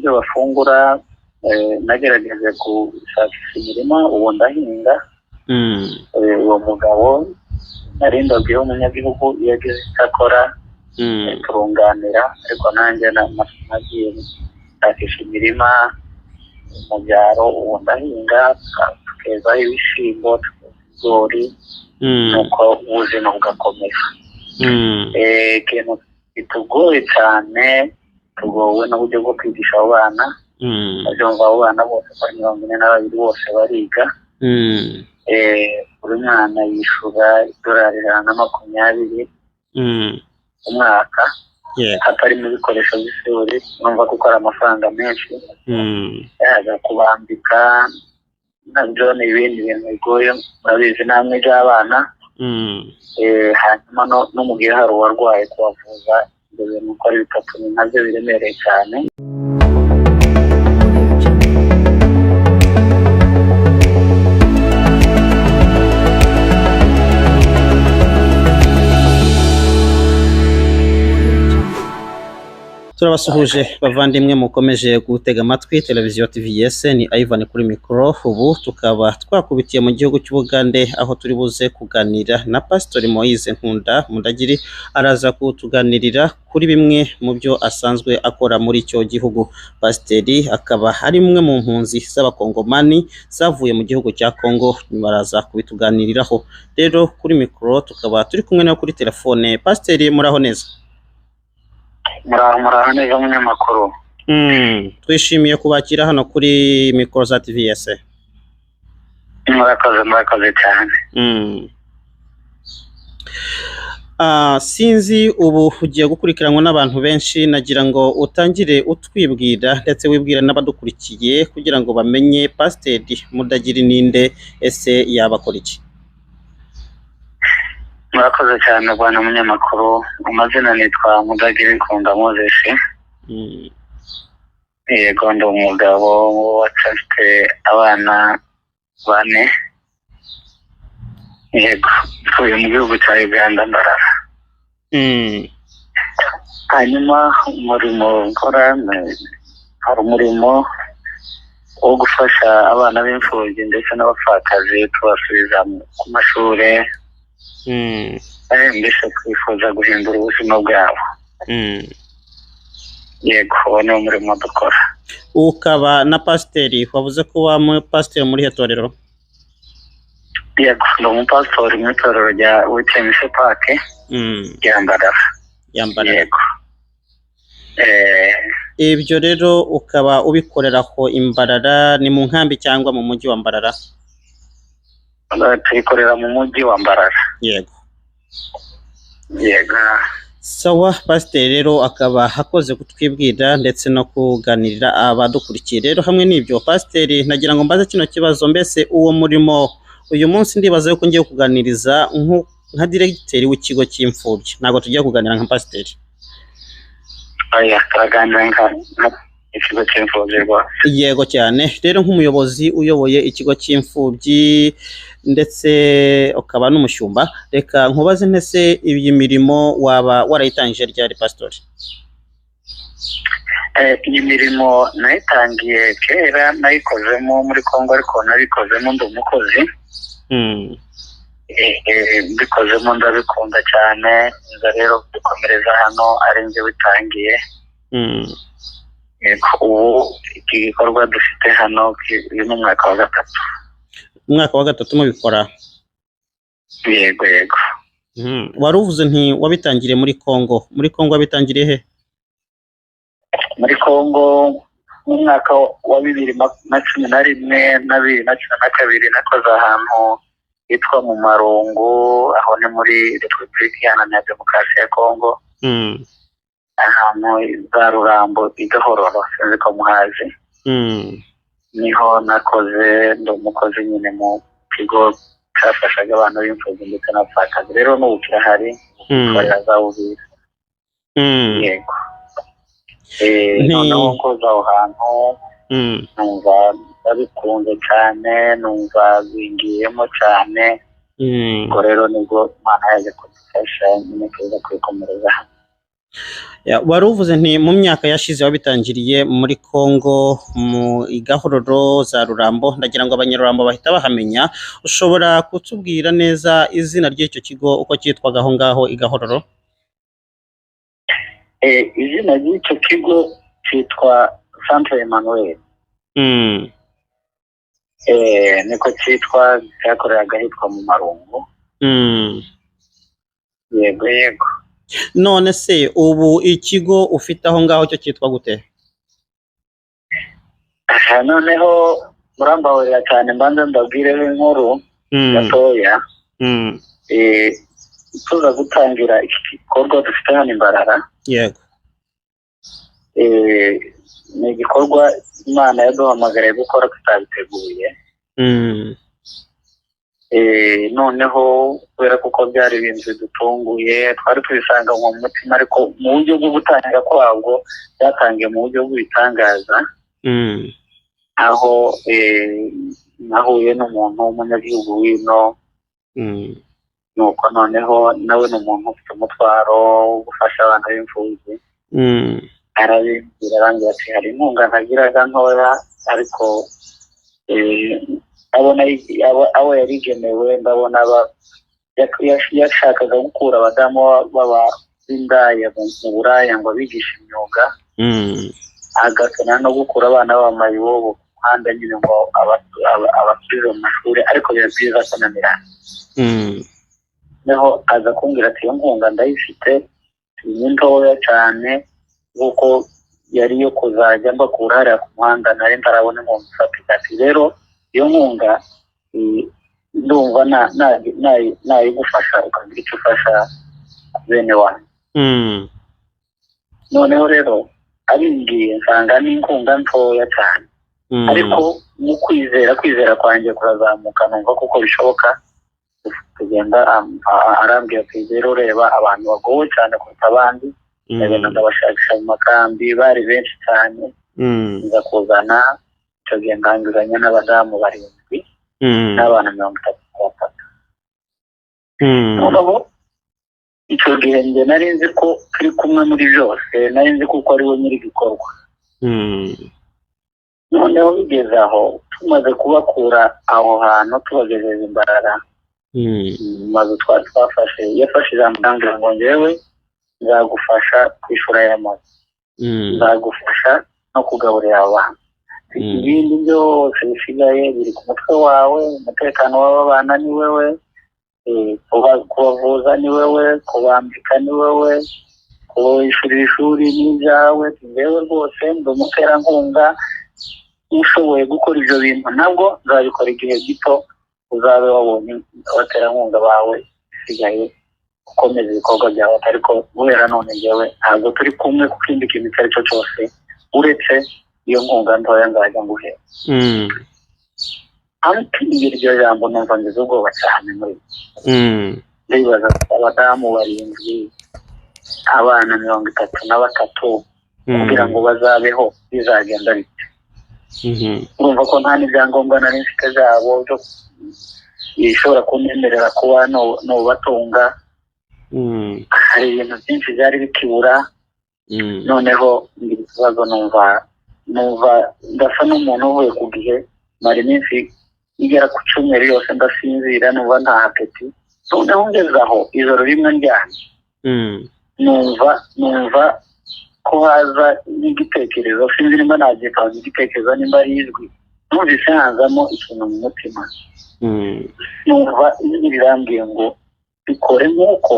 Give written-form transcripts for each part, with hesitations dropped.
ibyo bafungura nagerageje gushakisha imirima ubu ndahinga uwo mugabo narindabwiye umunyagihugu iyo agize icyo akora turunganira ariko nanjye nagiye gushakisha imirima mu byaro ubu ndahinga tukezaho ibishyimbo ibigori nuko ubuzima bugakomeza ikintu bitugoye cyane tugowe n'uburyo bwo kwigisha abo bana babyumva abo bana bose kwa 42 bose bariga buri mwana yishura $120 umwaka hatari mu bikoresho by'ishuri numva kuko ari amafaranga menshi yaza kubambika nabyo ni ibindi bintu bigoye murabizi namwe by'abana hanyuma no mu gihe hari uwarwaye kubavuza ibyo bintu uko ari bitatu nabyo biremereye cyane. Turabasuhuje bavandimwe mukomeje gutega amatwi televiziyo TVS ni Ivan kuri mikro. Ubu tukaba twakubitiye mu gihugu cy'Ubugande aho turi buze kuganira na Pastor Moise Nkunda Mudagiri araza kutuganirira kuri bimwe mu byo asanzwe akora muri icyo gihugu. Pasteri akaba ari umwe mu mpunzi z'abakongomani zavuye mu gihugu cya Kongo, baraza kubituganiriraho. Rero kuri mikro tukaba turi kumwe nawe kuri telefone. Pasteri muraho neza? Muraho neza munyamakuru. Twishimiye kubakira hano kuri mikoro za TVS. Murakoze cyane. Sinzi ubu ugiye gukurikiranwa n'abantu benshi, nagira ngo utangire utwibwira ndetse wibwira n'abadukurikiye kugira ngo bamenye Pasiteri Mudagiri ninde, ese yabakora iki? Murakoze cyane bwana munyamakuru. Amazina nitwa Mudagiri Nkunda Moses. Yego ndi umugabo wacafite abana 4. Yego tuye mu gihugu cya Uganda Mbarara. Hanyuma umurimo nkora hari umurimo wo gufasha abana b'imfubyi ndetse n'abapfakazi tubasubiza ku mashuri. Mbese twifuza guhindura ubuzima bwabo. Yego ni umurimo dukora. Ukaba na pasiteri, wavuze ko wa pasiteri muri itorero? Yego ndi umupasitori mu itorero rya Witness Park Mbarara. Yego. Ibyo rero ukaba ubikorera ko Mbarara, ni mu nkambi cyangwa mu mujyi wa Mbarara? Tuyikorera mu mujyi wa Mbarara. Yego. Sawa. Pasiteri rero akaba hakoze kutwibwira ndetse no kuganirira abadukurikiye. Rero hamwe n'ibyo Pasiteri nagira ngo mbaze kino kibazo, mbese uwo murimo uyu munsi ndibaza yuko ngiye kuganiriza nka diregiteri w'ikigo cy'imfubyi, ntabwo tugiye kuganira nka Pasiteri. Turaganira nka ikigo cy'imfubyi rwose. Yego cyane. Rero nk'umuyobozi uyoboye ikigo cy'imfubyi ndetse ukaba n'umushumba, reka nkubaze ntese iyi mirimo waba warayitangije ryari Pastori? Iyi mirimo nayitangiye kera, nayikozemo muri Kongo ariko nabikozemo ndi umukozi. Bikozemo ndabikunda cyane, nza rero gukomereza hano ari njye bitangiye. Ubu iki gikorwa dufite hano uyu ni umwaka wa 3. Umwaka wa 3 mubikora? Yego. Wari uvuze nti wabitangiriye muri Kongo. Muri Kongo wabitangiriye he? Muri Kongo mu mwaka wa 2011 na 2012 nakoze ahantu hitwa mu Marungu, aho ni muri Repubulika Iharanira Demokarasi ya Kongo. Ahantu za Rurambo igahororo sinzi ko muhazi. Niho nakoze ndi umukozi nyine mu kigo cyafashaga abantu b'imfubyi ndetse n'abapfakazi. Rero n'ubu kirahari bazawubira. Yego. Noneho nkoze aho hantu numva ndabikunze cyane, numva bingiyemo cyane. Ngo rero nibwo Imana yaje kudufasha nyine kuza kwikomereza hano. wari uvuze nti mu myaka yashize wabitangiriye muri Kongo mu Igahororo za Rurambo, ndagira ngo abanyarurambo bahita bahamenya. Ushobora kutubwira neza izina ry'icyo kigo uko cyitwaga aho ngaho Igahororo? Izina ry'icyo kigo cyitwa Centre Emmanuel. Niko cyitwa, cyakoreraga hitwa mu Marungu. Yego. None se ubu ikigo ufite aho ngaho cyo cyitwa gute? Noneho murambabarira cyane mbanza ndabwireho inkuru gatoya. Tuza gutangira iki gikorwa dufite hano Imbarara. Yego. Ni igikorwa Imana yaduhamagariye gukora tutabiteguye. Noneho kubera kuko byari ibintu bidutunguye, twari tubisanga mu mutima, ariko mu buryo bwo gutangira kwabwo byatangiye mu buryo bw'ibitangaza. Aho nahuye n'umuntu w'umunyagihugu w'ino, nuko noneho nawe ni umuntu ufite umutwaro wo gufasha abana b'imfubyi. Arabimbwira arambwira ati hari inkunga ntagiraga ntoya, ariko abona abo yarigenewe, ndabona yashakaga gukura abadamu b'indaya mu buraya ngo abigishe imyuga, agakenera no gukura abana b'amayibobo ku muhanda nyine ngo abasubize mu mashuri, ariko biba byiza kunanirana. Noneho aza kumbwira ati iyo nkunga ndayifite, ni ntoya cyane kuko yari yo kuzajya mbakura hariya ku muhanda, nari ntarabona inkunga ifatika. Ati rero iyo nkunga ndumva nayigufasha ukagira icyo ufasha bene wanyu. Noneho rero abimbwiye nsanga ni inkunga ntoya cyane, ariko mu kwizera kwanjye kurazamuka, numva kuko bishoboka. Tugenda arambwira ati rero reba abantu bagowe cyane kuruta abandi, ndagenda ndabashakisha mu makambi, bari benshi cyane. Nza kuzana icyo gihe ndangizanya n'abadamu 7 n'abana 33. Noneho icyo gihe njye nari nzi ko turi kumwe muri byose, nari nzi kuko ari we nyiri igikorwa. Noneho bigeze aho tumaze kubakura aho hantu tubagejeje Imbarara, maze twafashe, yafashe ijambo ndambwira ngo njyewe nzagufasha kwishura aya mazu, nzagufasha no kugaburira abantu, ibindi byose bisigaye biri ku mutwe wawe, umutekano w'abana ni wewe, kubavuza ni wewe, kubambika ni wewe, kubishyurira ishuri ni ibyawe. Njyewe rwose ndi umuterankunga, ushoboye gukora ibyo bintu nabwo nzabikora igihe gito, uzabe wabonye abaterankunga bawe, bisigaye gukomeza ibikorwa byawe. Ariko guhera none njyewe ntabwo turi kumwe ku kindi kintu icyo ari cyo cyose uretse iyo nkunga ntoya nzajya nguhera. Ariko iryo jambo numva ngize ubwoba cyane muri ndibaza abadamu 7, abana 33 kugira ngo bazabeho bizagenda bite? Urumva ko nta n'ibyangombwa nari mfite byabo byo bishobora kunyemerera kuba no batunga. Hari ibintu byinshi byari bikibura. Noneho ngira ikibazo, numva ndasa n'umuntu uvuye ku gihe, mara iminsi igera ku cyumweru yose ndasinzira, numva nta apeti. Noneho ngeze aho ijoro rimwe ndyamye, numva ko haza n'igitekerezo, sinzi nimba nagikaba igitekerezo nimba ari ijwi, numvise hanzamo ikintu mu mutima. Numva ijwi rirambwiye ngo bikore nk'uko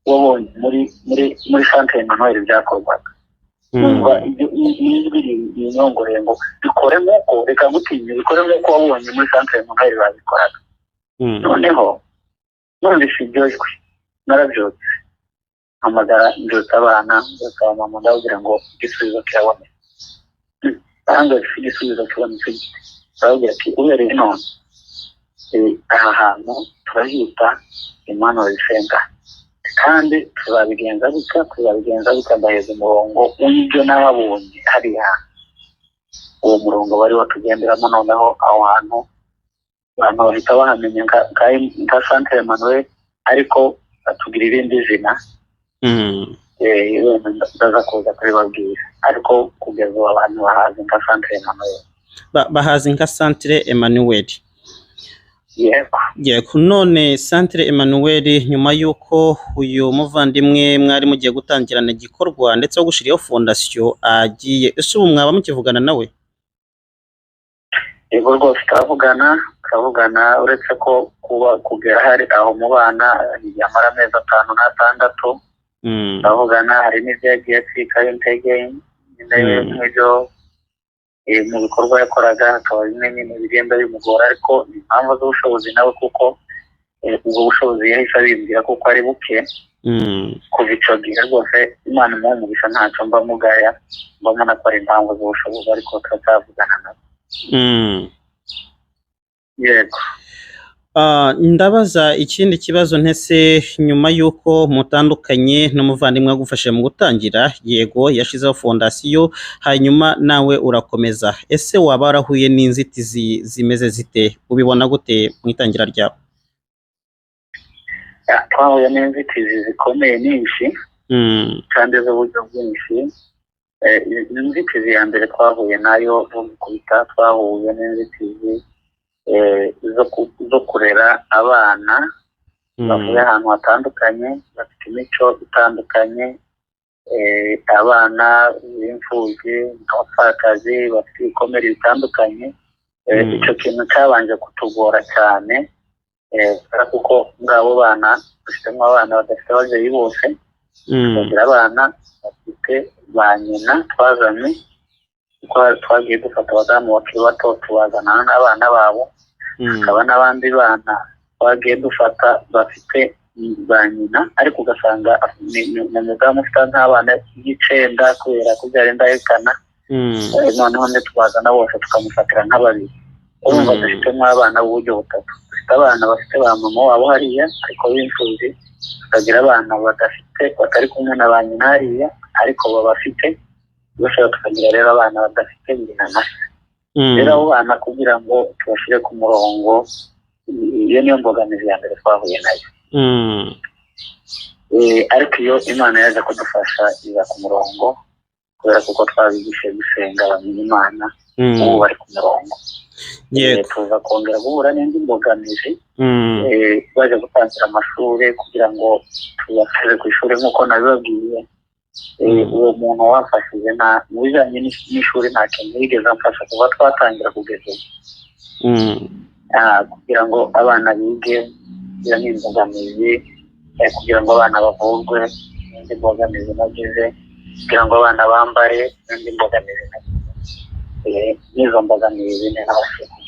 wabonye muri Centre Emmanuel byakorwaga. Numva ijwi rinyongoreye ngo bikore nk'uko, reka gutinya, bikore nk'uko wabonye muri Centre Emmanuel babikoraga. Noneho numvise iryo jwi, narabyutse mpamagara mbyutsa abana, mbyutsa abamama, ndababwira ngo igisubizo kiraboneka. Barambwira ati igisubizo kibonetse gite? Barambwira ati uhereye none aha hantu turahita Emmanuel Center, kandi tuzabigenza bitya, ndaheza umurongo w'ibyo nababonye hariya. Uwo murongo bari watugenderamo, noneho aho hantu abantu bahita bahamenya nka Centre Emmanuel, ariko batugira irindi zina. ndaza kuza kubibabwira ariko kugeza ubu abantu bahazi nka Centre Emmanuel. Bahazi nka Centre Emmanuel. Yego. None Centre Emmanuel nyuma y'uko uyu muvandimwe mwari mugiye gutangirana igikorwa ndetse no gushiraho fondation agiye, ese ubu mwaba mukivugana nawe? Yego rwose turavugana uretse ko kuba kugera hari aho mu bana yamara amezi 5 n'atandatu. Turavugana hari n'ibyo yagiye twikayo intege n'ibyo mu bikorwa yakoraga akaba bimwe nyine bigenda bimugora, ariko impamvu z'ubushobozi nawe kuko ubwo bushobozi yahise abimbwira kuko ari buke. Kuva ico gihe rwose Imana imuha ntacyo mba mugaya, mbona ko ari impamvu z'ubushobozi, ariko turavugana nawe. Yego. Ndabaza ikindi kibazo ntese nyuma y'uko mutandukanye n'umuvandimwe wagufashe mu gutangira, yego yashizeho fondation hanyuma nawe urakomeza, ese waba warahuye n'inzitizi zimeze zite? Ubibona gute mu itangira ryawe? Twahuye n'inzitizi zikomeye nyinshi kandi z'uburyo bwinshi. Inzitizi ya mbere twahuye nayo kubita, twahuye n'inzitizi zo kurera abana bavuye ahantu hatandukanye, bafite imico itandukanye, abana b'imfubyi, abapfakazi, bafite ibikomere bitandukanye. Icyo kintu cyabanje kutugora cyane kuko muri abo bana dufitemo abana badafite ababyeyi bose, tukagira abana bafite ba nyina twazanye, kuko twagiye dufata abadamu bakiri bato tubazana n'abana babo. Hakaba n'abandi bana twagiye dufata bafite ba nyina, ariko ugasanga ni umudamu ufite nk'abana 9 kubera kubyara indahekana. Noneho tubazana bose tukamufatira nk'ababiri. Urumva dufitemo abana b'uburyo butatu. Dufite abana bafite ba mama wabo hariya ariko b'imfubyi, tukagira abana batari kumwe na ba nyina hariya ariko babafite, tukagira rero abana badafite nyina na se. Rero abo bana kugira ngo tubashyire ku murongo, iyo niyo mbogamizi ya mbere twahuye nayo. Ariko iyo Imana yaje kudufasha iza ku murongo, kubera kuko twabigishije gusenga bamenya Imana, ubu bari ku murongo. Tuza kongera guhura n'indi mbogamizi, baje gutangira amashuri kugira ngo tubashyire ku ishuri nk'uko nabibabwiye. Uwo muntu wafashije mu bijyanye n'ishuri nta kintu yigeze amfasha kuva twatangira kugeza ubu. Kugira ngo abana bige iyo ni imbogamizi, kugira ngo abana bavurwe n'indi mbogamizi nagize, kugira ngo abana bambare n'indi mbogamizi nagize. N'izo mbogamizi ni n'abashinzwe.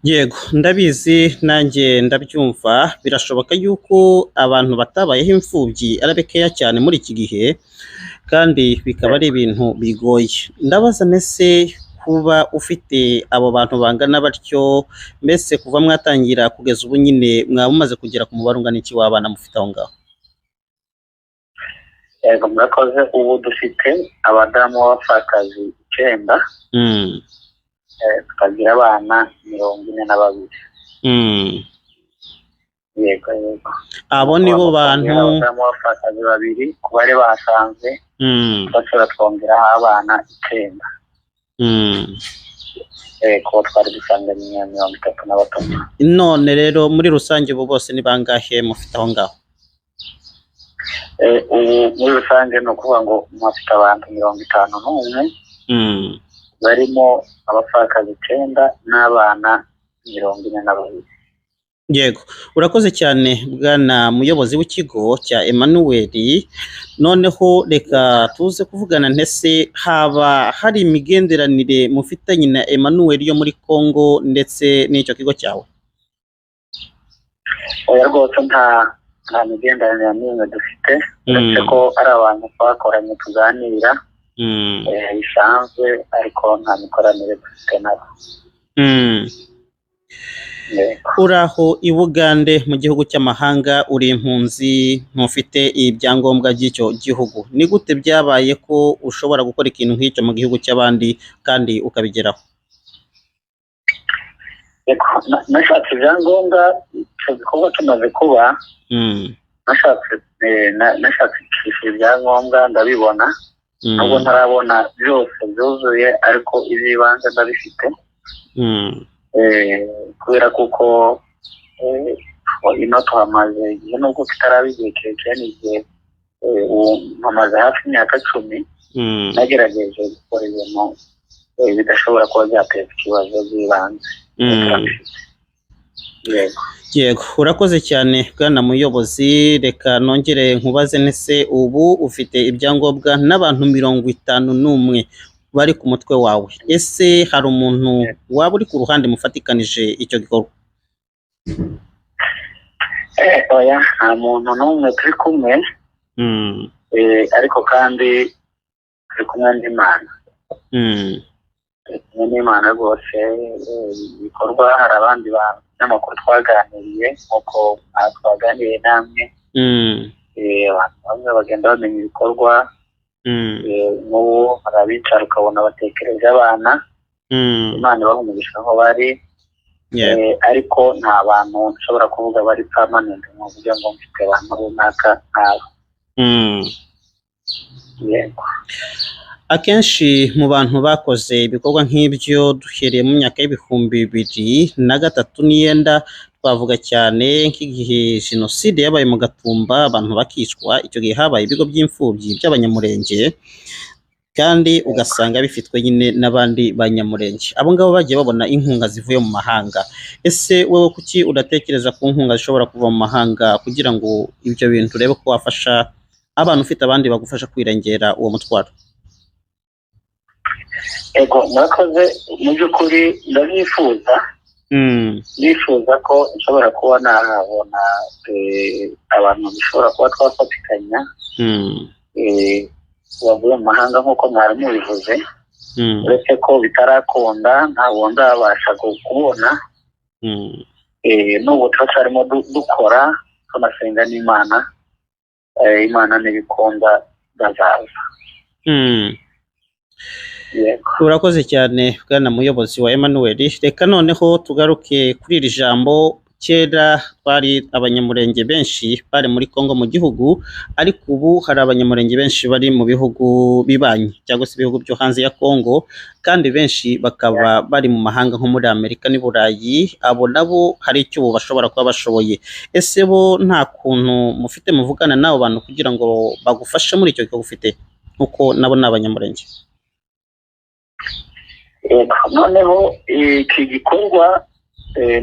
Yego, ndabizi nanjye ndabyumva. Birashoboka yuko abantu batabayeho imfubyi ari bekeya cyane muri iki gihe, kandi bikaba ari ibintu bigoye. Ndabaza nese kuba ufite abo bantu bangana batyo, mbese kuva mwatangira kugeza ubu nyine mwaba mumaze kugera ku mubare ungana iki w'abana mufite aho ngaho? Yego, murakoze. Ubu dufite abadamu b'abapfakazi 9, tukagira abana 42. Yego. Abo nibo bantu abadamu b'abapfakazi 2 ku bari basanzwe, bashobora twongeraho abana 9. Kuko twari dusanganye 33. None rero muri rusange ubu bose ni bangahe mufite aho ngaho? Ubu muri rusange ni ukuvuga ngo mufite abantu 51, barimo abapfakazi 9 n'abana 42. Yego, urakoze cyane bwana muyobozi w'ikigo cya Emmanuel. Noneho reka tuze kuvugana, ntese haba hari imigenderanire mufitanye na Emmanuel yo muri Kongo ndetse n'icyo kigo cyawe? Oya rwose nta migenderanire n'imwe dufite, uretse ko ari abantu twakoranye tuganira bisanzwe, ariko nta mikoranire dufite nabo. Uraho i Bugande mu gihugu cy'amahanga, uri impunzi, ntufite ibyangombwa by'icyo gihugu. Ni gute byabaye ko ushobora gukora ikintu nk'icyo mu gihugu cy'abandi kandi ukabigeraho? Nashatse ibyangombwa, icyo gikorwa kimaze kuba, nashakishije ibyangombwa ndabibona nubwo ntarabona byose byuzuye ariko iby'ibanze ndabifite kubera kuko ino tuhamaze igihe nubwo kitaraba igihe kirekire n'igihe mpamaze hafi imyaka 10 nagerageje gukora ibintu bidashobora kuba byateza ikibazo by'ibanze. Yego urakoze cyane bwana muyobozi, reka nongere nkubaze nese ubu ufite ibyangombwa n'abantu 51 bari ku mutwe wawe, ese hari umuntu waba uri ku ruhande mufatikanije icyo gikorwa? Oya, nta muntu n'umwe turi kumwe, ariko kandi turi kumwe n'Imana. Kumwe n'Imana rwose. Ibikorwa hari abandi banyamakuru twaganiriye nk'uko twaganiriye namwe, abantu bamwe bagenda bamenya ibikorwa, n'ubu hari abicara ukabona batekereje abana, Imana ibaha umugisha aho bari, ariko nta bantu ushobora kuvuga bari permanent mu buryo ngo mfite abantu runaka ntabo. Yego. Akenshi mu bantu bakoze ibikorwa nk'ibyo duhereye mu myaka y'ibihumbi 2003 twavuga cyane nk'igihe jenoside yabaye mu Gatumba abantu bakicwa, icyo gihe habaye ibigo by'imfubyi by'abanyamurenge kandi ugasanga bifitwe nyine n'abandi banyamurenge. Abo ngabo bagiye babona inkunga zivuye mu mahanga. Ese wewe kuki udatekereza ku nkunga zishobora kuva mu mahanga kugira ngo ibyo bintu urebe ko wafasha abantu ufite abandi bagufasha kwirengera uwo mutwaro? Ego, murakoze. Mu by'ukuri ndabyifuza, nifuza ko nshobora kuba nahabona abantu bishobora kuba twafatikanya bavuye mu mahanga nk'uko mwari mubivuze, uretse ko bitarakunda ntabwo ndabasha kubona. N'ubu turacyarimo dukora tunasenga n'Imana, Imana n'ibikunda bazaza. Urakoze cyane bwana muyobozi wa Emmanuel. Reka noneho tugaruke kuri iri jambo. Kera twari abanyamurenge benshi bari muri Kongo mu gihugu, ariko ubu hari abanyamurenge benshi bari mu bihugu bibanyi cyangwa se ibihugu byo hanze ya Kongo, kandi benshi bakaba bari mu mahanga nko muri Amerika n'i Burayi. Abo nabo hari icyo bashobora kuba bashoboye. Ese bo nta kuntu mufite muvugana n'abo bantu kugira ngo bagufashe muri icyo gikorwa ufite, kuko nabo ni abanyamurenge? Noneho iki gikorwa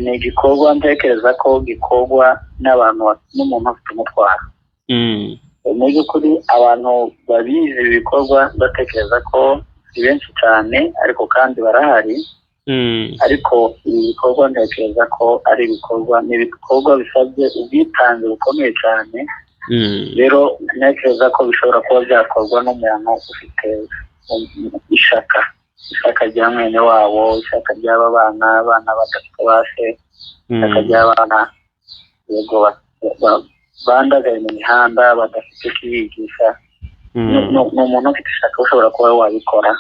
ni igikorwa ntekereza ko gikorwa n'umuntu ufite umutwaro. Mu by'ukuri abantu babizi ibikorwa batekereza ko si benshi cyane, ariko kandi barahari. Ariko ibi bikorwa ntekereza ko ari ibikorwa bisabye ubwitange bukomeye cyane. Rero ntekereza ko bishobora kuba byakorwa n'umuntu ufite ishaka rya mwene wabo, ishaka ry'aba bana badafite base, ishaka ry'abana bandagaye mu mihanda badafite ikibigisha. Ni umuntu ufite ishaka ushobora kuba wabikora.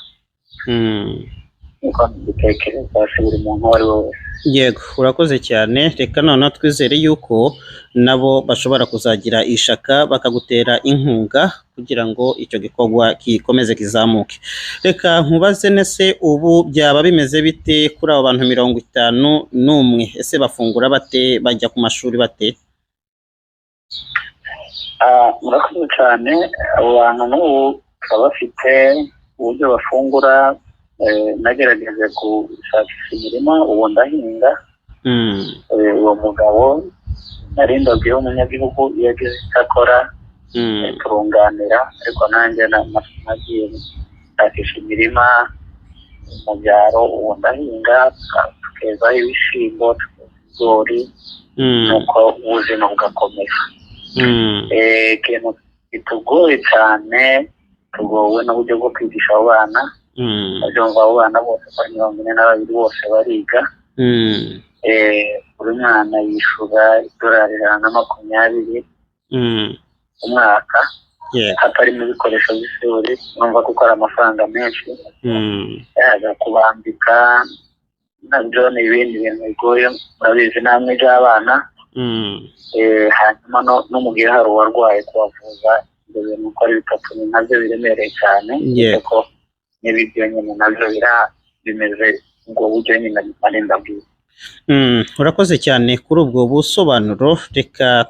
Niko mbitekereza, si buri muntu uwo ari we wese. Yego, urakoze cyane. Reka noneho twizere yuko nabo bashobora kuzagira ishaka bakagutera inkunga kugira ngo icyo gikorwa gikomeze kizamuke. Reka nkubaze nese ubu byaba bimeze bite kuri abo bantu 51? Ese bafungura bate, bajya ku mashuri bate? Murakoze cyane. Abo bantu n'ubu bakaba bafite uburyo bafungura. Nagerageje gushakisha imirima, ubu ndahinga. Uwo mugabo narindabwiye w'umunyagihugu iyo agize icyo akora turunganira, ariko nanjye nagiye gushakisha imirima mu byaro. Ubu ndahinga, tukezaho ibishyimbo, ibigori, nuko ubuzima bugakomeza. Ikintu bitugoye cyane, tugowe n'uburyo bwo kwigisha abo bana. Babyumva abo bana bose kuri 42 bose bariga. Buri mwana yishura $120 umwaka, hatarimo ibikoresho by'ishuri. Urumva ko ari amafaranga menshi. Yaza kubambika nabyo ni ibindi bintu bigoye, murabizi namwe by'abana. hanyuma no mu gihe hari uwarwaye kubavuza ibyo bintu uko ari bitatu ni nabyo biremereye cyane kuko n'ibyo nyine nabyo bimeze ubwo buryo nyine marinda bwiza. Urakoze cyane kuri ubwo busobanuro. Reka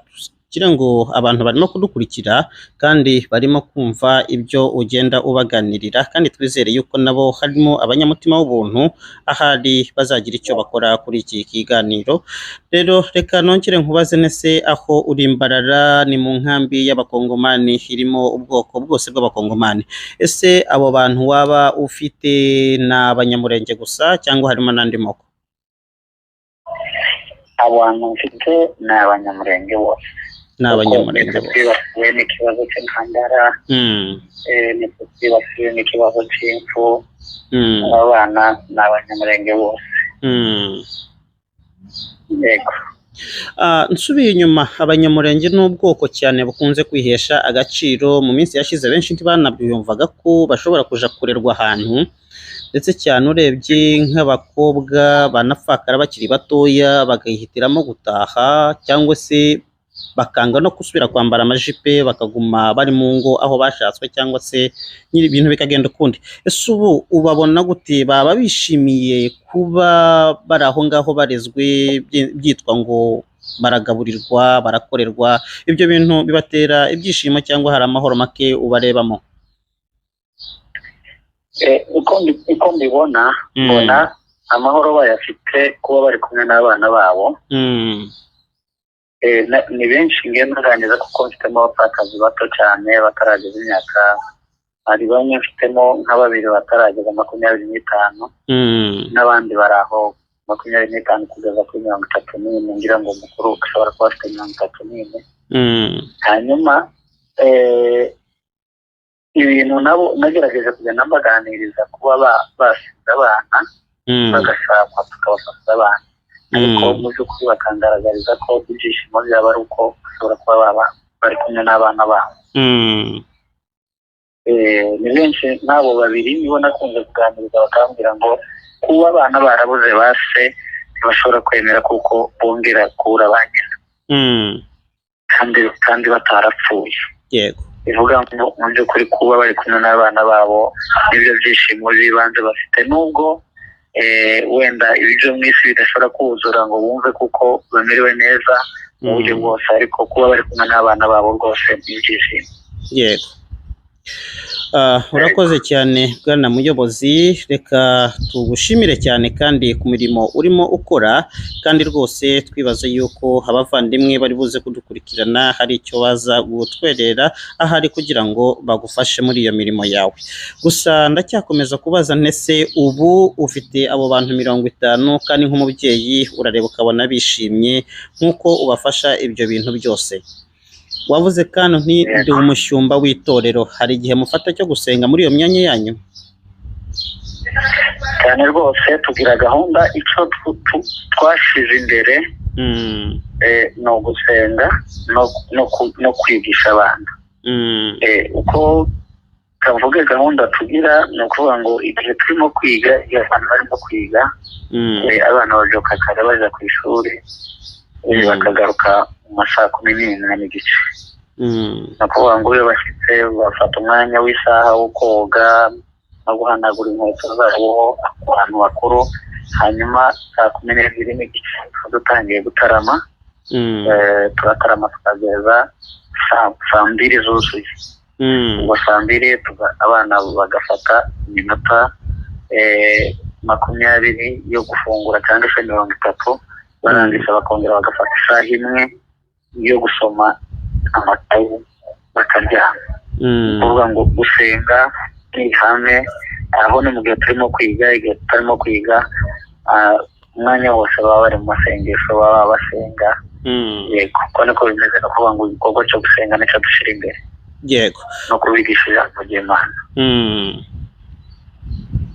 kugira ngo abantu barimo kudukurikira kandi barimo kumva ibyo ugenda ubaganirira, kandi twizere yuko nabo harimo abanyamutima w'ubuntu ahari bazagira icyo bakora kuri iki kiganiro. Rero reka nongere nkubaze, nese aho uri Mbarara ni mu nkambi y'abakongomani irimo ubwoko bwose bw'abakongomani, ese abo bantu waba ufite ni abanyamurenge gusa cyangwa harimo n'andi moko? Abantu mfite ni abanyamurenge bose. Ni abanyamurenge bose. Twibasiwe n'ikibazo cy'intambara, twibasiwe n'ikibazo cy'impfu, abana ni abanyamurenge bose. Yego. Nsubiye inyuma, abanyamurenge ni ubwoko cyane bukunze kwihesha agaciro. Mu minsi yashize benshi ntibanabyumvaga ko bashobora kuja kurerwa ahantu, ndetse cyane urebye nk'abakobwa banapfakara bakiri batoya bagahitiramo gutaha, cyangwa se bakanga no gusubira kwambara amajipe bakaguma bari mu ngo aho bashatswe, cyangwa se nyiri ibintu bikagenda ukundi. Ese ubu ubabona gute? Baba bishimiye kuba bari aho ngaho barezwe, byitwa ngo baragaburirwa, barakorerwa? Ibyo bintu bibatera ibyishimo cyangwa hari amahoro make ubarebamo? Uko mbibona, mbona amahoro bayafite kuba bari kumwe n'abana babo. Ni benshi ngenda nganiriza kuko mfitemo abapfakazi bato cyane batarageza imyaka, hari bamwe mfitemo nka 2 batarageza 25, n'abandi bari aho 25 kugeza kuri 34, ngira ngo mukuru ushobora kuba afite 34. Hanyuma ibintu nabo nagerageje kugenda mbaganiriza kuba basize abana bagashakwa tukabafasha abana, ariko mu by'ukuri bakangaragariza ko ibyishimo byaba ari uko bashobora kuba baba bari kumwe n'abana babo. Ni benshi n'abo babiri nibo nakunze kuganiriza bakambwira ngo kuba abana barabuze base ntibashobora kwemera kuko bongera kubura ba nyina, kandi batarapfuye. Yego. Bivuga ngo mu by'ukuri kuba bari kumwe n'abana babo nibyo byishimo bibanze bafite, nubwo wenda ibyo mu isi bidashobora kuzura ngo bumve kuko bamerewe neza mu buryo bwose, ariko kuba bari kumwe n'abana babo rwose n'ibyishimo. Yego. Urakoze cyane bwana muyobozi, reka tugushimire cyane kandi ku mirimo urimo ukora, kandi rwose twibaza yuko abavandimwe bari buze kudukurikirana hari icyo baza gutwerera ahari kugira ngo bagufashe muri iyo mirimo yawe. Gusa ndacyakomeza kubaza, ntese ubu ufite abo bantu 50 kandi nk'umubyeyi urareba ukabona bishimye nk'uko ubafasha ibyo bintu byose. Wavuze kandi ndi umushyumba w'itorero, hari igihe mufata cyo gusenga muri iyo myanya yanyu? Cyane rwose tugira gahunda, icyo twashize imbere no gusenga no kwigisha abana. Uko kavuga gahunda tugira ni ukuvuga ngo igihe turimo kwiga, iyo abantu barimo kwiga, abana babyuka kare baza ku ishuri bakagaruka mu masaha 11:30. Ni ukuvuga ngo iyo bashyitse bafata umwanya w'isaha wo koga no guhanagura inkweto zabo ku bantu bakuru, hanyuma saa 12:30 dutangiye gutarama. Turatarama tukageza saa 2 zuzuye. Ubwo saa 2 abana bagafata iminota 20 yo gufungura cyangwa se 30, barangiza bakongera bagafata isaha 1 yo gusoma amatayi bakaryama. Kuvuga ngo gusenga ni ihame, aho ni mu gihe turimo kwiga, igihe tutarimo kwiga umwanya wose baba bari mu masengesho, baba basenga. Yego, kuko niko bimeze, no kuvuga ngo igikorwa cyo gusenga nicyo dushira imbere. Yego. No kubigisha ijambo ry'Imana.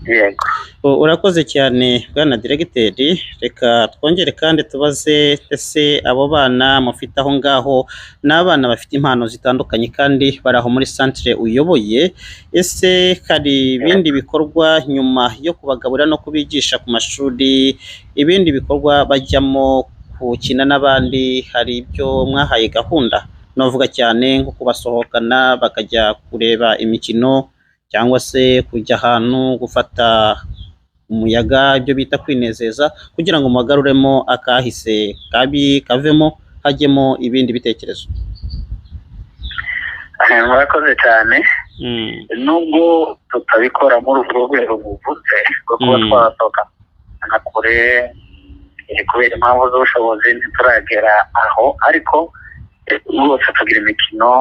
Yego. Urakoze cyane bwana diregiteri. Reka twongere kandi tubaze, ese abo bana mufite aho ngaho ni abana bafite impano zitandukanye kandi bari aho muri centre uyoboye, ese hari ibindi bikorwa nyuma yo kubagaburira no kubigisha ku mashuri, ibindi bikorwa bajyamo gukina n'abandi hari ibyo mwahaye gahunda, navuga cyane nko kubasohokana bakajya kureba imikino cyangwa se kujya ahantu gufata umuyaga, ibyo bita kwinezeza, kugira ngo mugaruremo akahise kabi kavemo hajyemo ibindi bitekerezo. Murakoze cyane. Nubwo tutabikora muri urwo rwego muvutse rwo kuba twasohokana kure kubera impamvu z'ubushobozi ntituragera aho, ariko rwose tugira imikino,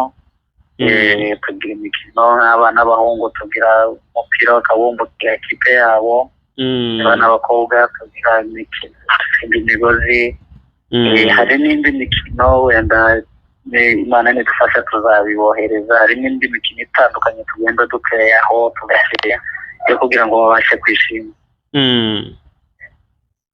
nk'abana b'abahungu tugira umupira w'akabumbu tugira ikipe yabo, abana b'abakobwa tugira imikino indi migozi, hari n'indi mikino wenda Imana nidufasha tuzabibohereza, hari n'indi mikino itandukanye tugenda dukeyaho tugashyira yo kugira ngo babashe kwishima.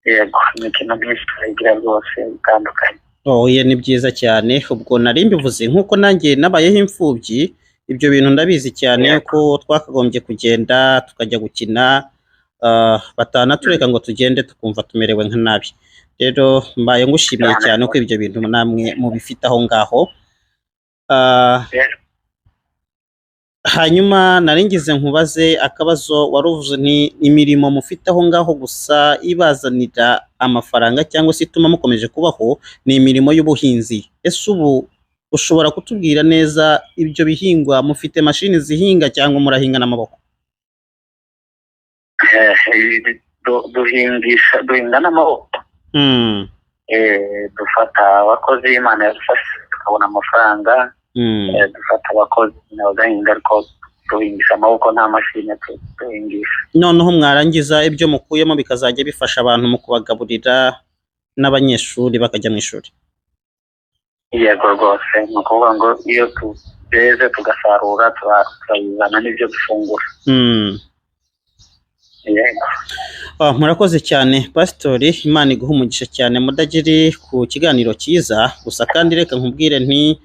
Yego, imikino myinshi turayigira rwose itandukanye. Oya, ni byiza cyane. Ubwo nari mbivuze nk'uko nanjye nabayeho imfubyi, ibyo bintu ndabizi cyane ko twakagombye kugenda tukajya gukina, batanatureka ngo tugende tukumva tumerewe nka nabi. Rero mbaye ngushimiye cyane ko ibyo bintu namwe mubifite aho ngaho. Hanyuma naringize nkubaze akabazo, waruvuze ni imirimo mufite aho ngaho gusa ibazanira amafaranga cyangwa se ituma mukomeje kubaho ni imirimo y'ubuhinzi. Ese ubu ushobora kutubwira neza ibyo bihingwa, mufite mashini zihinga cyangwa murahinga n'amaboko? Duhinga n'amaboko. Dufata abakozi, Imana yadufasha tukabona amafaranga, dufata abakozi bagahinga, ariko duhingisha amaboko nta mashini duhingisha. Noneho mwarangiza ibyo mukuyemo bikazajya bifasha abantu mu kubagaburira n'abanyeshuri bakajya mu ishuri? Yego rwose, ni ukuvuga ngo iyo tugeze tugasarura turabizana n'ibyo dufungura. Murakoze cyane Pasitori, Imana iguha umugisha cyane Mudagiri ku kiganiro cyiza. Gusa kandi reka nkubwire nti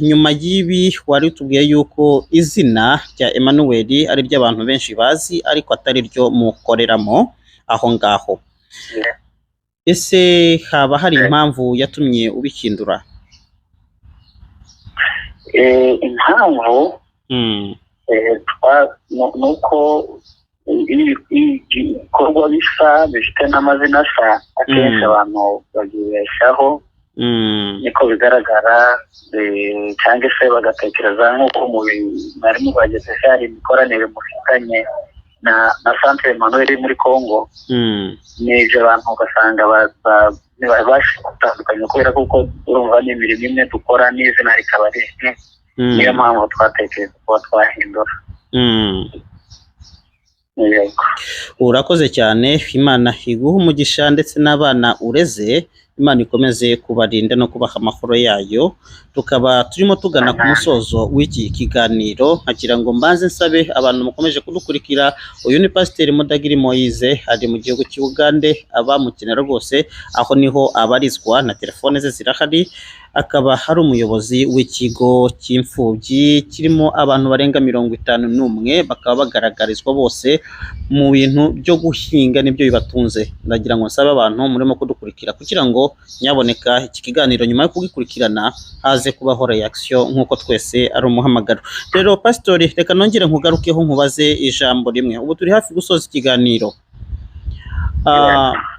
nyuma y'ibi wari utubwiye yuko izina rya Emmanuel ari ryo abantu benshi bazi ariko atari ryo mukoreramo aho ngaho. Ese haba hari impamvu yatumye ubihindura? Impamvu nuko ibikorwa bisa bifite n'amazina asa, akenshi abantu bagibeshaho, niko bigaragara, cyangwa se bagatekereza nk'uko mwarimu bageze hari imikoranire mufitanye na Centre Emmanuel muri Congo, n'ibyo abantu ugasanga babasha gutandukanya kubera kuko urumva n'imirimo imwe dukora n'izina rikaba rimwe. Niyo mpamvu twatekereza kuba twahindura. Urakoze cyane, Imana iguha umugisha ndetse n'abana ureze, Imana ikomeze kubarinda no kubaha amahoro yayo. Tukaba turimo tugana ku musozo w'iki kiganiro, nkagira ngo mbanze nsabe abantu mukomeje kudukurikira. Uyu ni Pasiteri Mudagiri Moise, ari mu gihugu cy'Ubugande, abamukenera rwose aho niho abarizwa, na telefone ze zirahari. Akaba hari umuyobozi w'ikigo cy'imfubyi kirimo abantu barenga 51, bakaba bagaragarizwa bose mu bintu byo guhinga n'ibyo bibatunze. Ndagira ngo nsabe abantu murimo kudukurikira kugira ngo nyaboneka iki kiganiro nyuma yo kugikurikirana haze kubaho reaction nk'uko twese ari umuhamagaro. Rero Pasitori, reka nongere nkugarukeho nkubaze ijambo rimwe. Ubu turi hafi gusoza ikiganiro.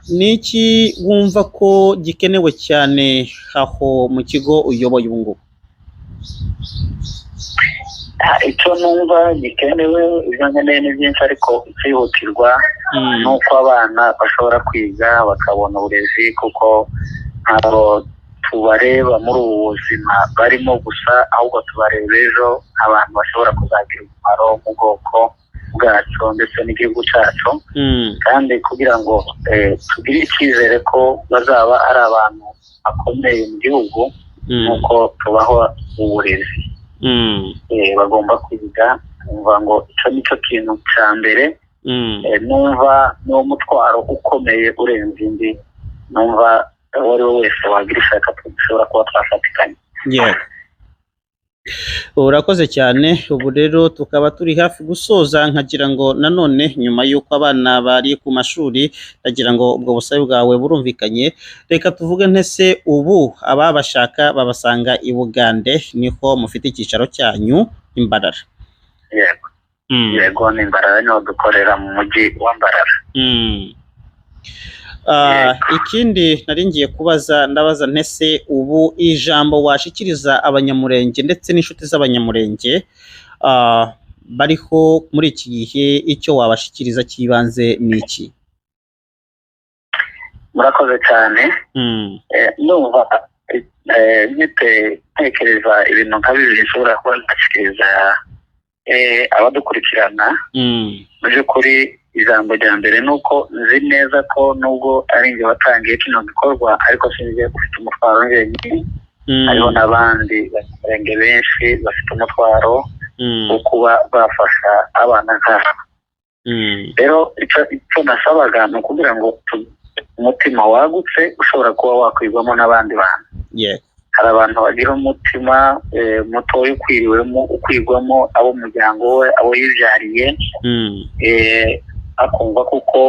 Niki wumva ko gikenewe cyane aho mu kigo uyoboye ubu ngubu? Icyo numva gikenewe, ibyo nkeneye ni byinshi, ariko icyihutirwa nuko abana bashobora kwiga bakabona uburezi, kuko ntabwo tubareba muri ubu buzima barimo gusa, ahubwo tubareba ejo abantu bashobora kuzagira umumaro mu bwoko bwacu ndetse n'igihugu cyacu. Kandi kugira ngo tugire icyizere ko bazaba ari abantu bakomeye mu gihugu, nuko tubaho uburezi. Bagomba kwiga. Numva ngo icyo nicyo kintu cya mbere. Numva n'uwo mutwaro ukomeye urenze indi, numva uwo ari we wese wagira ishaka dushobora kuba twafatikanya. urakoze cyane. Ubu rero tukaba turi hafi gusoza, nkagira ngo nanone nyuma y'uko abana bari ku mashuri, ndagira ngo ubwo busabe bwawe burumvikanye, reka tuvuge ntese ubu ababashaka babasanga i Bugande, niho mufite icyicaro cyanyu Imbarara? Yego. Yego, ni Imbarara niho dukorera mu mujyi wa Mbarara. Ikindi nari ngiye kubaza, ndabaza ntese ubu ijambo washikiriza abanyamurenge ndetse n'inshuti z'abanyamurenge bariho muri iki gihe, icyo wabashikiriza cy'ibanze ni iki? Murakoze cyane. Numva ntekereza ibintu nka bibiri nshobora kuba nashikiriza abadukurikirana. Mu by'ukuri ijambo rya mbere ni uko nzi neza ko nubwo ari njye watangiye kino gikorwa, ariko sinjye ufite umutwaro njyenyine. Hariho n'abandi banyamurenge benshi bafite umutwaro wo kuba bafasha abana nk'aba. Rero icyo nasabaga ni ukugira ngo umutima wagutse ushobora kuba wakwirwamo n'abandi bantu. Hari abantu bagira umutima mutoya ukwirwamo abo umuryango we, abo yibyariye, akumva kuko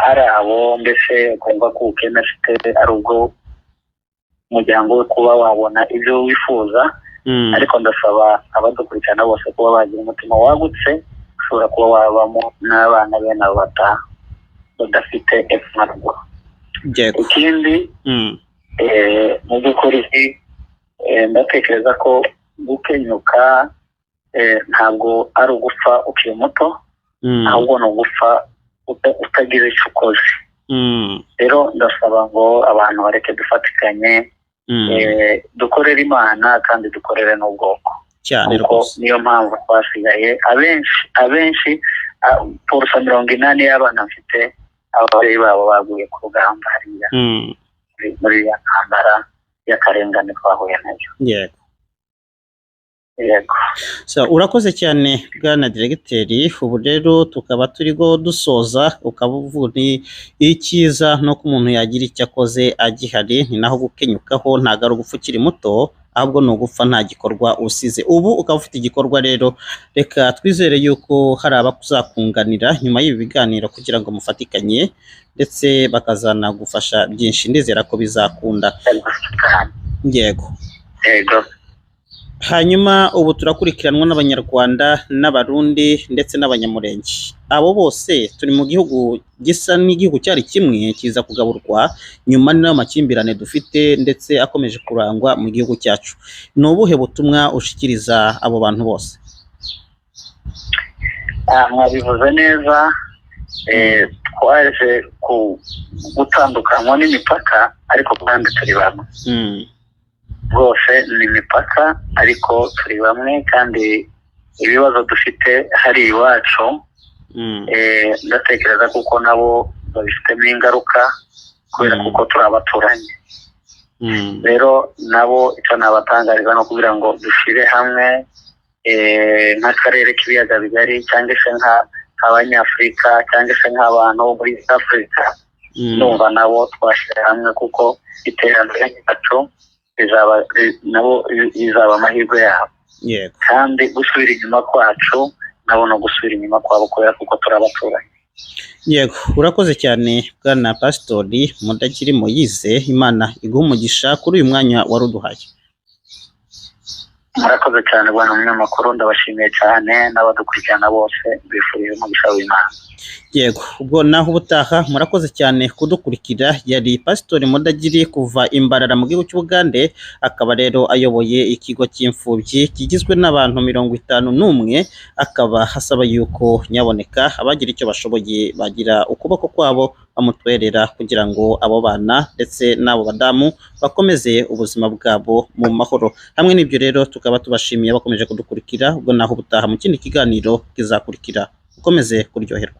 ari abo, mbese akumva ko ukene afite ari ubwo umuryango we kuba wabona ibyo wifuza. Ariko ndasaba abadukurikirana bose kuba bagira umutima wagutse, ushobora kuba wabamo n'abana bene abo badafite epfo na ruguru. Ikindi mu by'ukuri ndatekereza ko gukenyuka ntabwo ari ugupfa ukiri muto, ahubwo ni ugupfa utagize icyo ukoze. Rero ndasaba ngo abantu bareke dufatikanye, dukorere Imana kandi dukorere n'ubwoko, kuko niyo mpamvu twasigaye abenshi porosa 80 y'abana mfite ababyeyi babo baguye ku rugamba hariya muri ya ntambara y'akarengane twahuye nayo. Yego. Urakoze cyane bwana Diregiteri. Ubu rero tukaba turiho dusoza, ukaba uvuga icyiza no ko umuntu yagira icyo akoze agihari, ni naho gukenyukaho ntabwo ari ugupfa ukiri muto, ahubwo ni ugupfa nta gikorwa usize. Ubu ukaba ufite igikorwa, rero reka twizere yuko hari abakuzakunganira nyuma y'ibi biganiro kugira ngo mufatikanye ndetse bakazanagufasha byinshi. Ndizera ko bizakunda. Yego. Hanyuma ubu turakurikiranwa n'Abanyarwanda n'Abarundi ndetse n'Abanyamurenge. Abo bose turi mu gihugu gisa n'igihugu cyari kimwe kiza kugaburwa nyuma n'amakimbirane dufite ndetse akomeje kurangwa mu gihugu cyacu. Ni ubuhe butumwa ushikiriza abo bantu bose? Mwabivuze neza. Twaje gutandukanywa n'imipaka, ariko kandi turi bamwe. Rwose ni imipaka ariko turi bamwe, kandi ibibazo dufite hari iwacu. Ndatekereza kuko nabo babifitemo ingaruka kubera kuko turi abaturanyi. Rero nabo icyo nabatangariza no kugira ngo dushyire hamwe nk'akarere k'ibiyaga bigari, cyangwa se nk'abanyafurika, cyangwa se nk'abantu muri Afurika. Numva nabo twashyira hamwe kuko iterambere ryacu izaba amahirwe yabo. Kandi gusubira inyuma kwacu nabo no gusubira inyuma kwabo kubera kuko turi abaturanyi. Yego, urakoze cyane bwana Pasitori Mudakiri Moise. Imana iguhe umugisha kuri uyu mwanya wari uduhaye. Murakoze cyane bwana munyamakuru, ndabashimiye cyane n'abadukurikirana bose, bifurije umugisha w'Imana. Yego, ubwo naho ubutaha. Murakoze cyane kudukurikira. Yari Pasitori Mudagiri kuva Imbarara mu gihugu cy'Ubugande, akaba rero ayoboye ikigo cy'imfubyi kigizwe n'abantu 51. Akaba hasaba yuko nyaboneka abagira icyo bashoboye bagira ukuboko kwabo bamutwerera kugira ngo abo bana ndetse n'abo badamu bakomeze ubuzima bwabo mu mahoro. Hamwe n'ibyo rero tukaba tubashimiye bakomeje kudukurikira. Ubwo naho ubutaha mu kindi kiganiro kizakurikira. Ukomeze kuryoherwa.